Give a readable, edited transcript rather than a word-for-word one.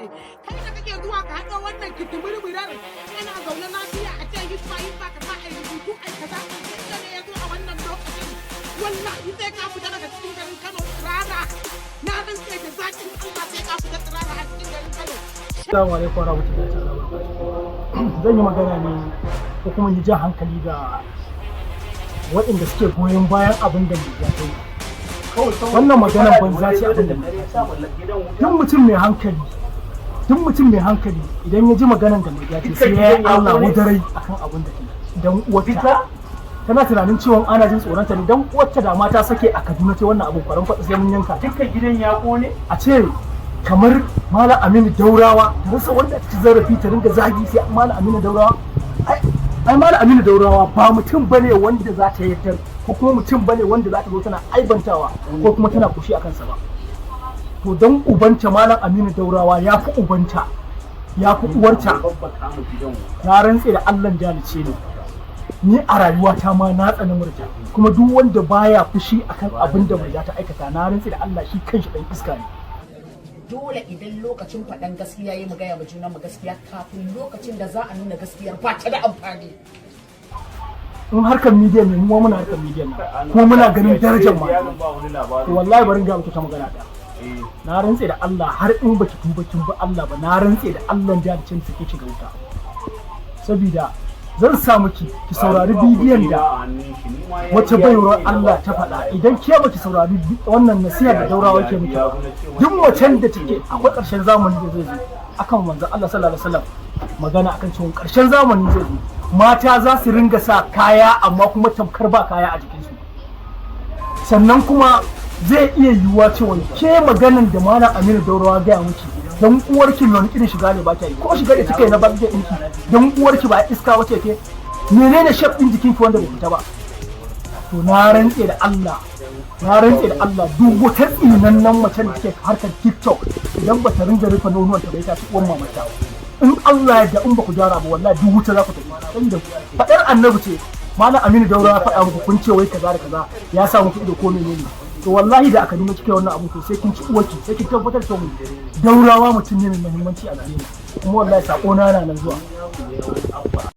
ne kai da kake zuwa ka haɗa wannan kitimurmurar ana zaune lafiya a ce hibba ka sa a yi rubutu a kaza inda ne ya zo a wannan lokacin wallahi sai ka fita daga cikin garin Kano tsirara na rantse da zakin Allah sai ka fita tsirara a cikin garin Kano. Assalamu alaikum warahmatullahi wabarakatuh. Zan yi magana ne ko kuma yi jan hankali ga waɗanda suke goyon bayan abin da ya kai. Wannan maganar banza ce abin da duk mutum mai hankali idan ya ji maganar da mai gaji sai ya yi Allah wadarai akan abin da ke don uwarta tana tunanin cewa ana jin tsoronta ne don uwarta da mata sake a Kaduna ce wannan abin kwaran kwatsa sai mun yanka dukkan gidan ya kone a ce kamar Malam Aminu Daurawa ta rasa wanda ta ci zarafi ta ringa zagi sai Malam Aminu Daurawa ai Malam Aminu Daurawa ba mutum bane wanda za ta yaddar ko kuma mutum bane wanda za ta zo tana aibantawa ko kuma tana kushi a kansa ba. To don ubanta Malam Aminu Daurawa ya fi ubanta ya fi uwarta na rantse da Allah jalice ne ni a rayuwata ma na tsani murja kuma duk wanda baya fushi akan abin da murja ta aikata na rantse da Allah shi kanshi dan iska ne. Dole idan lokacin faɗan gaskiya yi mu gaya ma juna mu gaskiya kafin lokacin da za a nuna gaskiyar ba ta da amfani. In harkar midiya ne mu muna harkar midiya ne kuma muna ganin darajar ma to wallahi bari ga muku ta magana da na rantse da Allah har in baki tuba kin ba Allah ba na rantse da Allah da cin take shiga wuta saboda zan sa miki ki saurari bidiyon da wacce baiwar Allah ta faɗa idan ke baki saurari wannan nasiha da Daurawa ke miki duk wacen da take akwai ƙarshen zamani da zai zo akan manzon Allah sallallahu alaihi wasallam magana akan cewa ƙarshen zamani zai zo mata za su ringa sa kaya amma kuma tamkar ba kaya a jikinsu sannan kuma zai iya yiwuwa cewa ke maganan da Malam Aminu Daurawa gaya miki don uwarki mai wani irin shiga ne ba ta yi ko shiga da kika yi na barge ɗinki don uwarki ba iska wace ke menene shaf ɗin jikinki wanda bai fita ba to na rantse da Allah duk wata tsinannen macen da take harkar TikTok idan ba ta ringa rufe nonuwan ta bai ta ci uwan mamata in Allah ya da in ba ku gyara ba wallahi duk wuta za ku tafi saboda faɗar annabi ce Malam Aminu Daurawa faɗa muku kun ce wai kaza da kaza ya sa muku ido ko menene to wallahi da aka nuna kike wannan abu to sai kin ci uwarki sai kin tabbatar da mu Daurawa mutum ne mai muhimmanci a gare ni kuma wallahi sako na nan zuwa